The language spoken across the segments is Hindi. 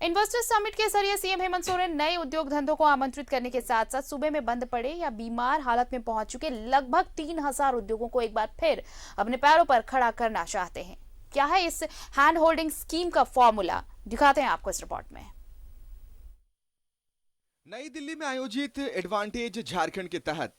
इन्वेस्टर्स समिट के जरिए सीएम हेमंत सोरेन नए उद्योग धंधों को आमंत्रित करने के साथ साथ सूबे में बंद पड़े या बीमार हालत में पहुंच चुके लगभग 3000 उद्योगों को एक बार फिर अपने पैरों पर खड़ा करना चाहते हैं। क्या है इस हैंड होल्डिंग स्कीम का फॉर्मूला, दिखाते हैं आपको इस रिपोर्ट में। नई दिल्ली में आयोजित एडवांटेज झारखंड के तहत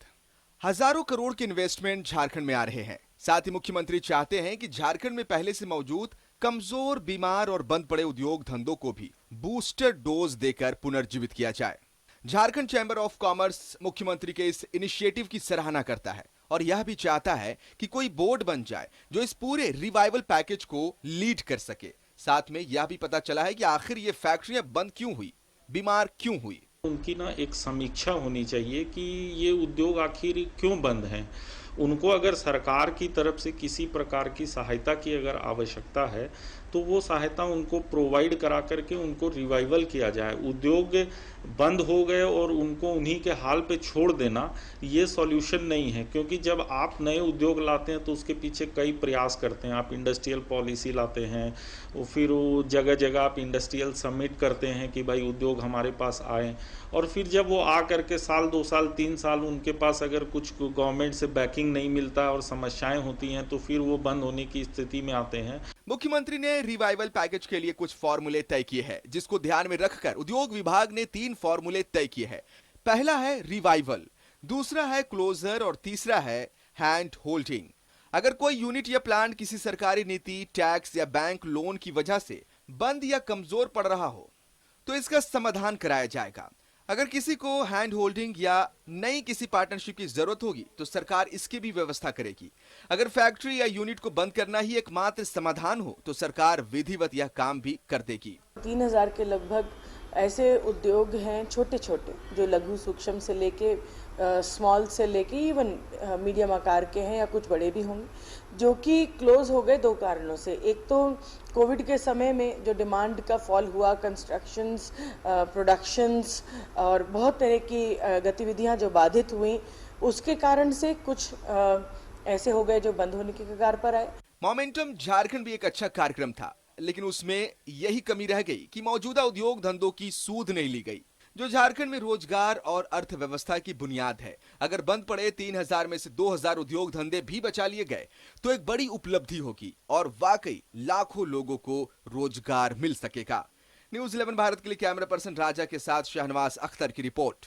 हजारों करोड़ के इन्वेस्टमेंट झारखंड में आ रहे हैं। साथ ही मुख्यमंत्री चाहते हैं कि झारखंड में पहले से मौजूद कमजोर, बीमार और बंद पड़े उद्योग धंधों को भी बूस्टर डोज देकर पुनर्जीवित किया जाए। झारखंड चैंबर ऑफ कॉमर्स मुख्यमंत्री के इस इनिशिएटिव की सराहना करता है और यह भी चाहता है कि कोई बोर्ड बन जाए जो इस पूरे रिवाइवल पैकेज को लीड कर सके। साथ में यह भी पता चला है कि आखिर ये फैक्ट्रियां बंद क्यों हुई, बीमार क्यों हुई। उनकी एक समीक्षा होनी चाहिए कि ये उद्योग आखिर क्यों बंद हैं। उनको अगर सरकार की तरफ से किसी प्रकार की सहायता की अगर आवश्यकता है तो वो सहायता उनको प्रोवाइड करा करके उनको रिवाइवल किया जाए। उद्योग बंद हो गए और उनको उन्हीं के हाल पे छोड़ देना ये सॉल्यूशन नहीं है, क्योंकि जब आप नए उद्योग लाते हैं तो उसके पीछे कई प्रयास करते हैं। आप इंडस्ट्रियल पॉलिसी लाते हैं, फिर वो जगह जगह आप इंडस्ट्रियल समिट करते हैं कि भाई उद्योग हमारे पास आए, और फिर जब वो आ करके साल 2 साल 3 साल उनके पास अगर कुछ गवर्नमेंट से बैकिंग नहीं मिलता और समस्याएं होती हैं तो फिर वो बंद होने की स्थिति में आते हैं। मुख्यमंत्री ने रिवाइवल पैकेज के लिए कुछ फॉर्मूले तय किए हैं, जिसको ध्यान में रखकर उद्योग विभाग ने 3 फॉर्मूले तय किए हैं। पहला है रिवाइवल, दूसरा है क्लोजर और तीसरा है हैंड होल्डिंग। अगर कोई यूनिट या प्लांट किसी सरकारी नीति, टैक्स या बैंक लोन की वजह से बंद या कमजोर पड़ रहा हो तो इसका समाधान कराया जाएगा। अगर किसी को हैंड होल्डिंग या नई किसी पार्टनरशिप की जरूरत होगी तो सरकार इसकी भी व्यवस्था करेगी। अगर फैक्ट्री या यूनिट को बंद करना ही एकमात्र समाधान हो तो सरकार विधिवत यह काम भी कर देगी। 3000 के लगभग ऐसे उद्योग हैं, छोटे छोटे, जो लघु सूक्ष्म से लेके स्मॉल से लेके इवन मीडियम आकार के हैं या कुछ बड़े भी होंगे, जो कि क्लोज हो गए 2 कारणों से। एक तो कोविड के समय में जो डिमांड का फॉल हुआ, कंस्ट्रक्शंस, प्रोडक्शंस और बहुत तरह की गतिविधियां जो बाधित हुई, उसके कारण से कुछ ऐसे हो गए जो बंद होने की कगार पर आए। मोमेंटम झारखंड भी एक अच्छा कार्यक्रम था, लेकिन उसमें यही कमी रह गई कि मौजूदा उद्योग धंधों की सूद नहीं ली गई, जो झारखंड में रोजगार और अर्थव्यवस्था की बुनियाद है। अगर बंद पड़े 3000 में से 2000 उद्योग धंधे भी बचा लिए गए तो एक बड़ी उपलब्धि होगी और वाकई लाखों लोगों को रोजगार मिल सकेगा। न्यूज़ 11 भारत के लिए कैमरा पर्सन राजा के साथ शाहनवाज अख्तर की रिपोर्ट।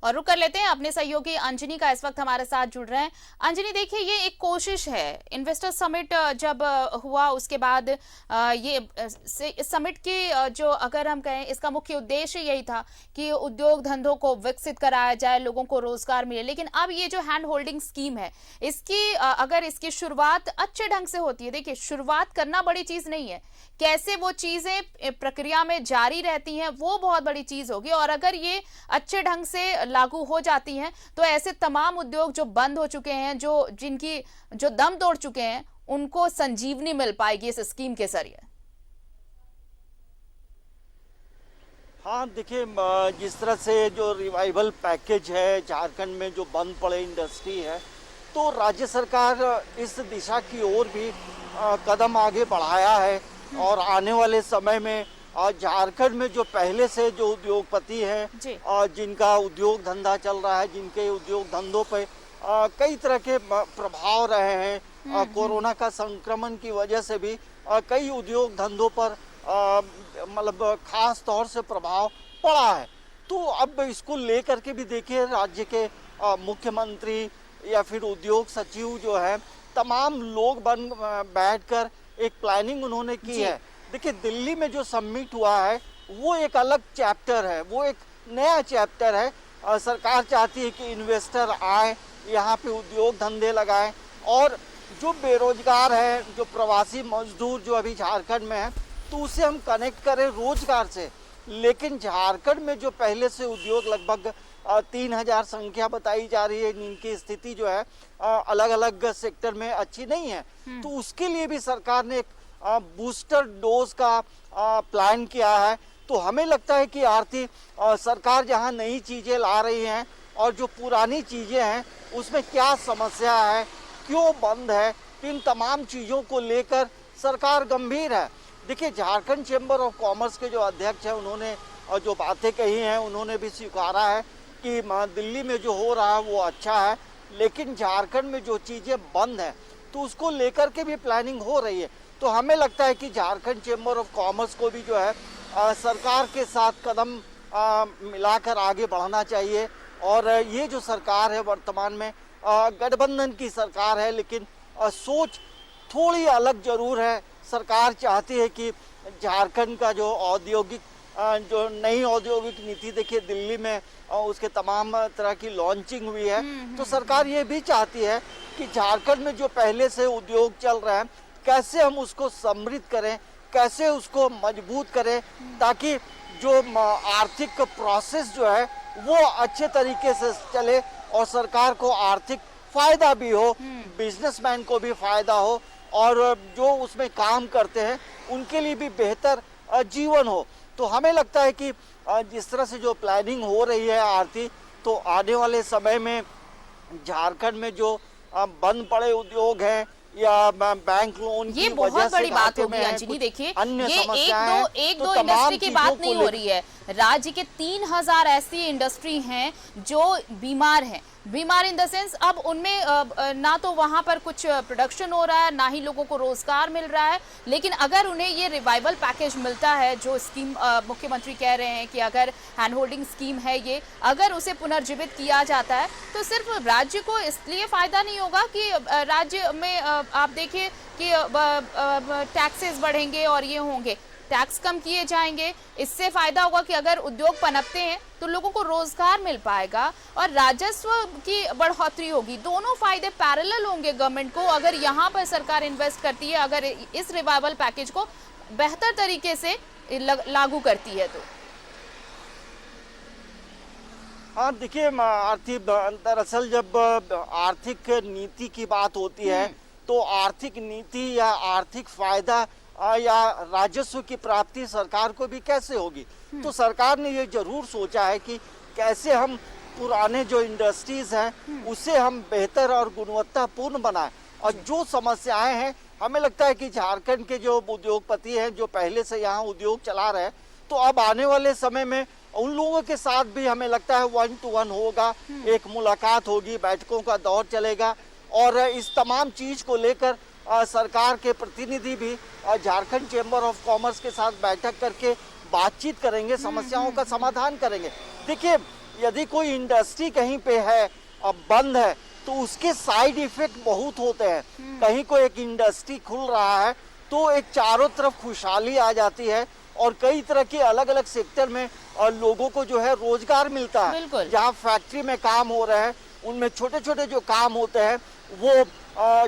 और रुक कर लेते हैं, अपने सहयोगी अंजनी का इस वक्त हमारे साथ जुड़ रहे हैं। अंजनी, देखिए, ये एक कोशिश है। इन्वेस्टर समिट जब हुआ उसके बाद ये इस समिट की जो अगर हम कहें, इसका मुख्य उद्देश्य यही था कि उद्योग धंधों को विकसित कराया जाए, लोगों को रोजगार मिले। लेकिन अब ये जो हैंड होल्डिंग स्कीम है, इसकी अगर इसकी शुरुआत अच्छे ढंग से होती है, देखिए शुरुआत करना बड़ी चीज नहीं है, कैसे वो चीजें प्रक्रिया में जारी रहती हैं वो बहुत बड़ी चीज होगी। और अगर ये अच्छे ढंग से लागू हो जाती हैं तो ऐसे तमाम उद्योग जो बंद हो चुके हैं, जो दम तोड़ चुके हैं, उनको संजीवनी मिल पाएगी इस स्कीम के जरिए। हाँ, देखिए, जिस तरह से जो रिवाइवल पैकेज है, झारखंड में जो बंद पड़े इंडस्ट्री है, तो राज्य सरकार इस दिशा की ओर भी कदम आगे बढ़ाया है। और आने वाले समय में झारखंड में जो पहले से जो उद्योगपति हैं और जिनका उद्योग धंधा चल रहा है, जिनके उद्योग धंधों पे कई तरह के प्रभाव रहे हैं, कोरोना का संक्रमण की वजह से भी कई उद्योग धंधों पर मतलब खास तौर से प्रभाव पड़ा है। तो अब इसको लेकर के भी देखिए, राज्य के मुख्यमंत्री या फिर उद्योग सचिव जो है, तमाम लोग बैठकर एक प्लानिंग उन्होंने की है। देखिए, दिल्ली में जो समिट हुआ है वो एक अलग चैप्टर है, वो एक नया चैप्टर है। सरकार चाहती है कि इन्वेस्टर आए, यहाँ पे उद्योग धंधे लगाएं, और जो बेरोजगार है, जो प्रवासी मजदूर जो अभी झारखंड में है, तो उसे हम कनेक्ट करें रोजगार से। लेकिन झारखंड में जो पहले से उद्योग लगभग 3000 संख्या बताई जा रही है, इनकी स्थिति जो है अलग अलग सेक्टर में अच्छी नहीं है। तो उसके लिए भी सरकार ने एक बूस्टर डोज का प्लान किया है। तो हमें लगता है कि आरती सरकार जहां नई चीजें ला रही हैं और जो पुरानी चीजें हैं उसमें क्या समस्या है, क्यों बंद है, इन तमाम चीजों को लेकर सरकार गंभीर है। देखिए, झारखंड चेंबर ऑफ कॉमर्स के जो अध्यक्ष हैं, उन्होंने जो बातें कही हैं, उन्होंने भी स्वीकारा है कि दिल्ली में जो हो रहा है वो अच्छा है, लेकिन झारखंड में जो चीज़ें बंद हैं तो उसको लेकर के भी प्लानिंग हो रही है। तो हमें लगता है कि झारखंड चेंबर ऑफ कॉमर्स को भी जो है सरकार के साथ कदम मिलाकर आगे बढ़ना चाहिए। और ये जो सरकार है वर्तमान में गठबंधन की सरकार है, लेकिन सोच थोड़ी अलग जरूर है। सरकार चाहती है कि झारखंड का जो औद्योगिक जो नई औद्योगिक नीति, देखिए दिल्ली में उसके तमाम तरह की लॉन्चिंग हुई है, तो सरकार ये भी चाहती है कि झारखंड में जो पहले से उद्योग चल रहा है कैसे हम उसको समृद्ध करें, कैसे उसको मजबूत करें, ताकि जो आर्थिक प्रोसेस जो है वो अच्छे तरीके से चले और सरकार को आर्थिक फायदा भी हो, बिजनेसमैन को भी फायदा हो, और जो उसमें काम करते हैं उनके लिए भी बेहतर जीवन हो। तो हमें लगता है कि जिस तरह से जो प्लानिंग हो रही है आरती, तो आने वाले समय में झारखंड में जो बंद पड़े उद्योग हैं या बैंक लोन ये की बहुत वजह से बड़ी बात घाटे में होगी है, अंजनी। कुछ देखिए, अन्य ये समस्याएं एक तो दो तमाम इंडस्ट्री की चीजों बात को नहीं हो रही है। राज्य के 3000 ऐसी इंडस्ट्री हैं जो बीमार हैं। बीमार इन द सेंस, अब उनमें ना तो वहां पर कुछ प्रोडक्शन हो रहा है, ना ही लोगों को रोजगार मिल रहा है। लेकिन अगर उन्हें ये रिवाइवल पैकेज मिलता है, जो स्कीम मुख्यमंत्री कह रहे हैं कि अगर हैंड होल्डिंग स्कीम है ये, अगर उसे पुनर्जीवित किया जाता है तो सिर्फ राज्य को इसलिए फायदा नहीं होगा कि राज्य में आप देखिए कि टैक्सेस बढ़ेंगे और ये होंगे, टैक्स कम किए जाएंगे। इससे फायदा होगा कि अगर उद्योग पनपते हैं तो लोगों को रोजगार मिल पाएगा और राजस्व की बढ़ोतरी होगी। दोनों फायदे पैरेलल होंगे गवर्नमेंट को, अगर यहाँ पर सरकार इन्वेस्ट करती है, अगर इस रिवाइवल पैकेज को बेहतर तरीके से लागू करती है तो। हाँ, देखिए आर्थिक, दरअसल जब आर्थिक नीति की बात होती है तो आर्थिक नीति या आर्थिक फायदा या राजस्व की प्राप्ति सरकार को भी कैसे होगी। तो सरकार ने ये जरूर सोचा है कि कैसे हम पुराने जो इंडस्ट्रीज हैं उसे हम बेहतर और गुणवत्तापूर्ण बनाएं। और जो समस्याएं हैं, हमें लगता है कि झारखंड के जो उद्योगपति हैं जो पहले से यहाँ उद्योग चला रहे हैं, तो अब आने वाले समय में उन लोगों के साथ भी हमें लगता है 1-to-1 होगा, एक मुलाकात होगी, बैठकों का दौर चलेगा और इस तमाम चीज को लेकर सरकार के प्रतिनिधि भी झारखंड चेंबर ऑफ कॉमर्स के साथ बैठक करके बातचीत करेंगे, समस्याओं का समाधान करेंगे। देखिए, यदि कोई इंडस्ट्री कहीं पे है अब बंद है तो उसके साइड इफेक्ट बहुत होते हैं। कहीं कोई एक इंडस्ट्री खुल रहा है तो एक चारों तरफ खुशहाली आ जाती है और कई तरह के अलग अलग सेक्टर में लोगों को जो है रोजगार मिलता है। जहाँ फैक्ट्री में काम हो रहे हैं उनमें छोटे छोटे जो काम होते हैं वो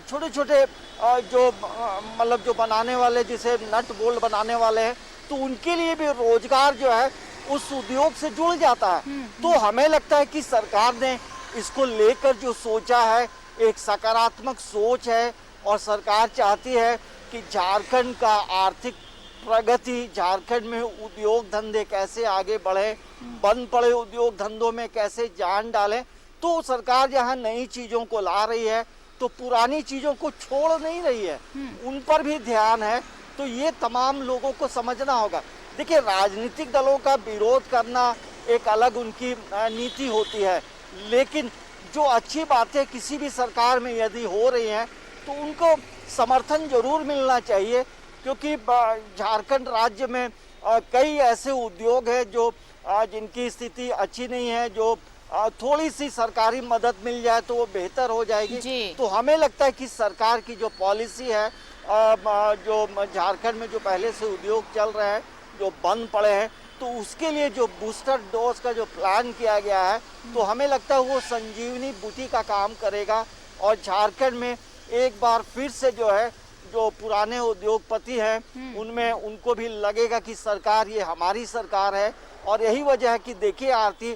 छोटे छोटे जो मतलब जो बनाने वाले, जिसे नट बोल्ट बनाने वाले हैं, तो उनके लिए भी रोजगार जो है उस उद्योग से जुड़ जाता है। तो हमें लगता है कि सरकार ने इसको लेकर जो सोचा है एक सकारात्मक सोच है और सरकार चाहती है कि झारखंड का आर्थिक प्रगति, झारखंड में उद्योग धंधे कैसे आगे बढ़े, बंद पड़े उद्योग धंधों में कैसे जान डालें। तो सरकार यहाँ नई चीजों को ला रही है तो पुरानी चीजों को छोड़ नहीं रही है, उन पर भी ध्यान है। तो ये तमाम लोगों को समझना होगा। देखिए, राजनीतिक दलों का विरोध करना एक अलग उनकी नीति होती है, लेकिन जो अच्छी बातें किसी भी सरकार में यदि हो रही हैं तो उनको समर्थन जरूर मिलना चाहिए, क्योंकि झारखंड राज्य में कई ऐसे उद्योग हैं जो जिनकी स्थिति अच्छी नहीं है, जो थोड़ी सी सरकारी मदद मिल जाए तो वो बेहतर हो जाएगी। तो हमें लगता है कि सरकार की जो पॉलिसी है, जो झारखंड में जो पहले से उद्योग चल रहे हैं जो बंद पड़े हैं, तो उसके लिए जो बूस्टर डोज का जो प्लान किया गया है, तो हमें लगता है वो संजीवनी बूटी का काम करेगा और झारखंड में एक बार फिर से जो है जो पुराने उद्योगपति हैं उनमें उनको भी लगेगा कि सरकार ये हमारी सरकार है। और यही वजह है कि देखिए आरती,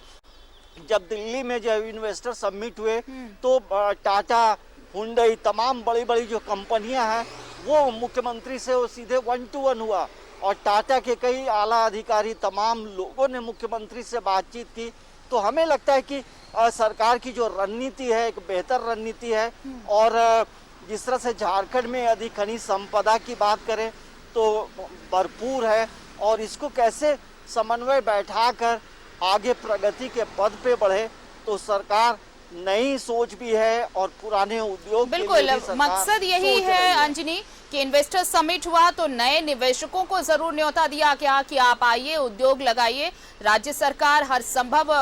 जब दिल्ली में जब इन्वेस्टर समिट हुए तो टाटा, हुंडई, तमाम बड़ी बड़ी जो कंपनियां हैं वो मुख्यमंत्री से वो सीधे 1-to-1 हुआ और टाटा के कई आला अधिकारी, तमाम लोगों ने मुख्यमंत्री से बातचीत की। तो हमें लगता है कि सरकार की जो रणनीति है एक बेहतर रणनीति है और जिस तरह से झारखंड में यदि खनिज संपदा की बात करें तो भरपूर है, और इसको कैसे समन्वय बैठाकर आगे प्रगति के पद पे बढ़े, तो सरकार नई सोच भी है और पुराने उद्योग के लिए बिल्कुल, भी सरकार मकसद यही सोच है रही है। अंजनी कि इन्वेस्टर समिट हुआ तो नए निवेशकों को जरूर न्योता दिया गया कि आप आइए, उद्योग लगाइए। राज्य सरकार हर संभव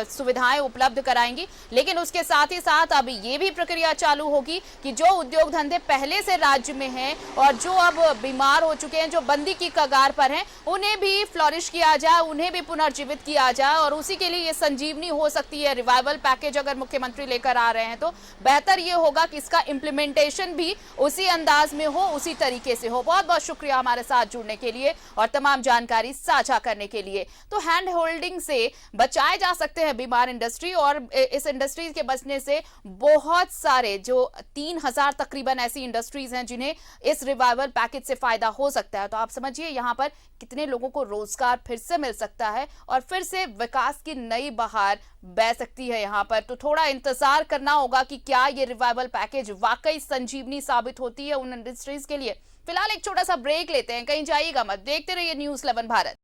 सुविधाएं उपलब्ध कराएंगी, लेकिन उसके साथ ही साथ अब ये भी प्रक्रिया चालू होगी कि जो उद्योग धंधे पहले से राज्य में हैं और जो अब बीमार हो चुके हैं, जो बंदी की कगार पर हैं, उन्हें भी फ्लॉरिश किया जाए, उन्हें भी पुनर्जीवित किया जाए। और उसी के लिए ये संजीवनी हो सकती है। रिवाइवल पैकेज अगर मुख्यमंत्री लेकर आ रहे हैं तो बेहतर ये होगा कि इसका इम्प्लीमेंटेशन भी उसी अंदाज में हो, उसी तरीके से हो। बहुत बहुत शुक्रिया हमारे साथ जुड़ने के लिए और तमाम जानकारी साझा करने के लिए। तो हैंड होल्डिंग से बचाए जा सकते हैं बीमार इंडस्ट्री, और इस इंडस्ट्री के बचने से बहुत सारे जो 3000 तकरीबन ऐसी इंडस्ट्रीज हैं जिन्हें इस रिवाइवल पैकेज से फायदा हो सकता है। तो आप समझिए यहाँ पर कितने लोगों को रोजगार फिर से मिल सकता है और फिर से विकास की नई बहार बह सकती है यहाँ पर। तो थोड़ा इंतजार करना होगा कि क्या ये रिवाइवल पैकेज वाकई संजीवनी साबित होती है उन इंडस्ट्रीज के लिए। फिलहाल एक छोटा सा ब्रेक लेते हैं, कहीं जाइएगा मत, देखते रहिए न्यूज़ 11 भारत।